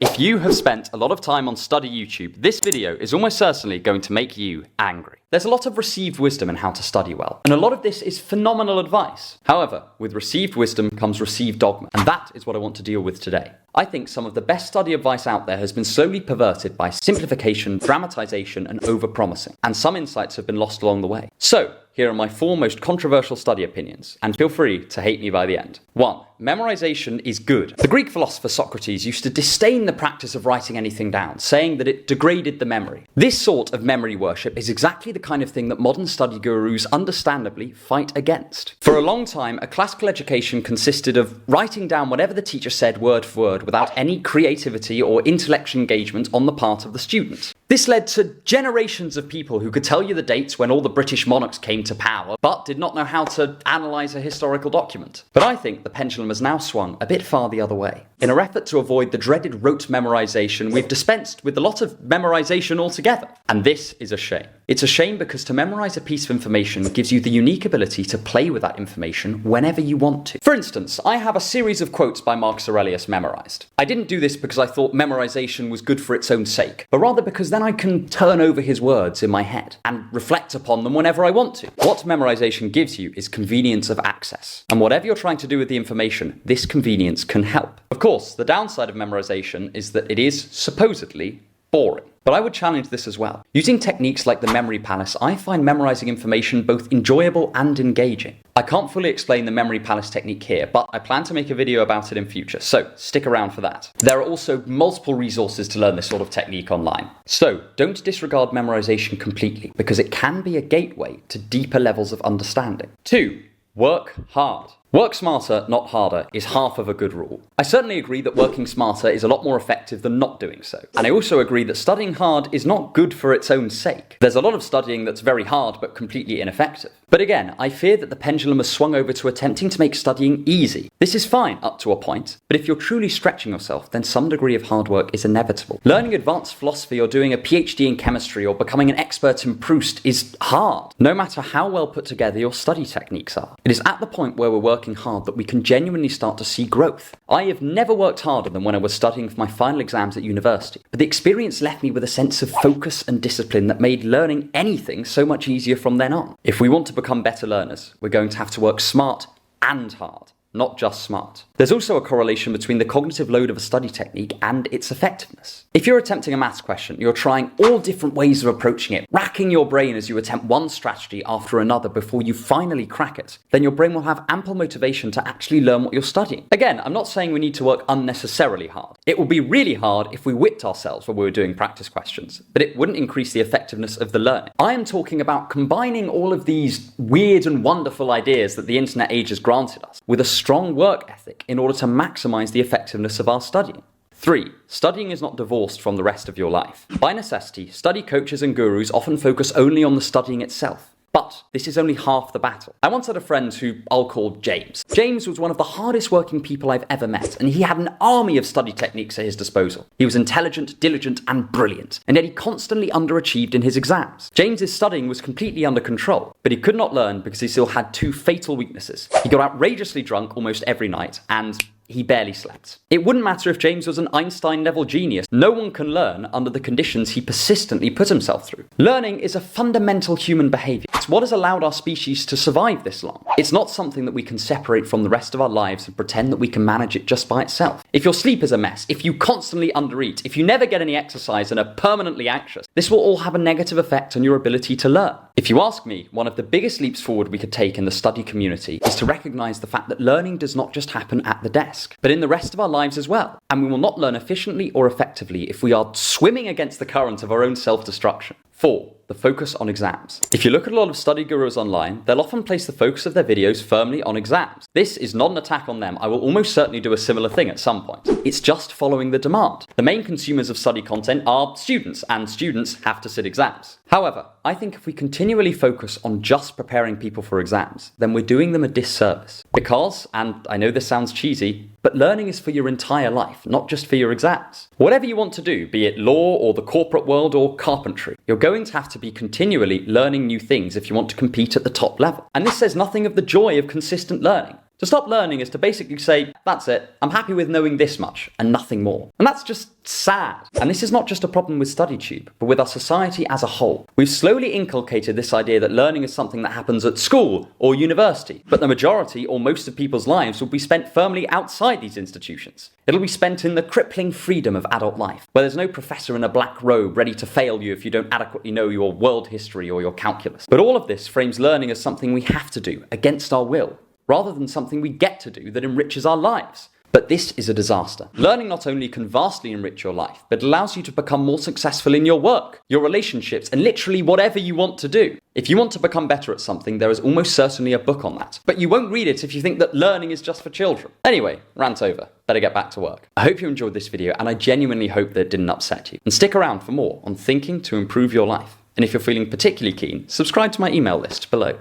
If you have spent a lot of time on study YouTube, this video is almost certainly going to make you angry. There's a lot of received wisdom in how to study well, and a lot of this is phenomenal advice. However, with received wisdom comes received dogma, and that is what I want to deal with today. I think some of the best study advice out there has been slowly perverted by simplification, dramatization, and overpromising, and some insights have been lost along the way. So, here are my 4 most controversial study opinions, and feel free to hate me by the end. 1. Memorization is good. The Greek philosopher Socrates used to disdain the practice of writing anything down, saying that it degraded the memory. This sort of memory worship is exactly the kind of thing that modern study gurus understandably fight against. For a long time, a classical education consisted of writing down whatever the teacher said word for word without any creativity or intellectual engagement on the part of the student. This led to generations of people who could tell you the dates when all the British monarchs came to power, but did not know how to analyse a historical document. But I think the pendulum has now swung a bit far the other way. In an effort to avoid the dreaded rote memorisation, we've dispensed with a lot of memorisation altogether. And this is a shame. It's a shame because to memorise a piece of information gives you the unique ability to play with that information whenever you want to. For instance, I have a series of quotes by Marcus Aurelius memorised. I didn't do this because I thought memorisation was good for its own sake, but rather because then I can turn over his words in my head and reflect upon them whenever I want to. What memorisation gives you is convenience of access. And whatever you're trying to do with the information, this convenience can help. Of course, the downside of memorisation is that it is supposedly boring. But I would challenge this as well. Using techniques like the memory palace, I find memorizing information both enjoyable and engaging. I can't fully explain the memory palace technique here, but I plan to make a video about it in future, so stick around for that. There are also multiple resources to learn this sort of technique online. So don't disregard memorization completely, because it can be a gateway to deeper levels of understanding. 2. Work hard. Work smarter, not harder, is half of a good rule. I certainly agree that working smarter is a lot more effective than not doing so. And I also agree that studying hard is not good for its own sake. There's a lot of studying that's very hard but completely ineffective. But again, I fear that the pendulum has swung over to attempting to make studying easy. This is fine up to a point, but if you're truly stretching yourself, then some degree of hard work is inevitable. Learning advanced philosophy or doing a PhD in chemistry or becoming an expert in Proust is hard, no matter how well put together your study techniques are. It is at the point where we're working hard that we can genuinely start to see growth. I have never worked harder than when I was studying for my final exams at university, but the experience left me with a sense of focus and discipline that made learning anything so much easier from then on. If we want to become better learners, we're going to have to work smart and hard, not just smart. There's also a correlation between the cognitive load of a study technique and its effectiveness. If you're attempting a maths question, you're trying all different ways of approaching it, racking your brain as you attempt one strategy after another before you finally crack it, then your brain will have ample motivation to actually learn what you're studying. Again, I'm not saying we need to work unnecessarily hard. It will be really hard if we whipped ourselves when we were doing practice questions, but it wouldn't increase the effectiveness of the learning. I am talking about combining all of these weird and wonderful ideas that the internet age has granted us with a strong work ethic in order to maximize the effectiveness of our studying. 3. Studying is not divorced from the rest of your life. By necessity, study coaches and gurus often focus only on the studying itself. But this is only half the battle. I once had a friend who I'll call James. James was one of the hardest working people I've ever met, and he had an army of study techniques at his disposal. He was intelligent, diligent, and brilliant, and yet he constantly underachieved in his exams. James's studying was completely under control, but he could not learn because he still had 2 fatal weaknesses. He got outrageously drunk almost every night, and he barely slept. It wouldn't matter if James was an Einstein-level genius. No one can learn under the conditions he persistently put himself through. Learning is a fundamental human behaviour. It's what has allowed our species to survive this long. It's not something that we can separate from the rest of our lives and pretend that we can manage it just by itself. If your sleep is a mess, if you constantly undereat, if you never get any exercise and are permanently anxious, this will all have a negative effect on your ability to learn. If you ask me, one of the biggest leaps forward we could take in the study community is to recognise the fact that learning does not just happen at the desk, but in the rest of our lives as well. And we will not learn efficiently or effectively if we are swimming against the current of our own self-destruction. 4. The focus on exams. If you look at a lot of study gurus online, they'll often place the focus of their videos firmly on exams. This is not an attack on them. I will almost certainly do a similar thing at some point. It's just following the demand. The main consumers of study content are students, and students have to sit exams. However, I think if we continually focus on just preparing people for exams, then we're doing them a disservice. Because, and I know this sounds cheesy, but learning is for your entire life, not just for your exams. Whatever you want to do, be it law or the corporate world or carpentry, you're going to have to be continually learning new things if you want to compete at the top level. And this says nothing of the joy of consistent learning. To stop learning is to basically say, that's it, I'm happy with knowing this much and nothing more. And that's just sad. And this is not just a problem with StudyTube, but with our society as a whole. We've slowly inculcated this idea that learning is something that happens at school or university, but the majority or most of people's lives will be spent firmly outside these institutions. It'll be spent in the crippling freedom of adult life, where there's no professor in a black robe ready to fail you if you don't adequately know your world history or your calculus. But all of this frames learning as something we have to do against our will, rather than something we get to do that enriches our lives. But this is a disaster. Learning not only can vastly enrich your life, but allows you to become more successful in your work, your relationships, and literally whatever you want to do. If you want to become better at something, there is almost certainly a book on that. But you won't read it if you think that learning is just for children. Anyway, rant over. Better get back to work. I hope you enjoyed this video, and I genuinely hope that it didn't upset you. And stick around for more on thinking to improve your life. And if you're feeling particularly keen, subscribe to my email list below.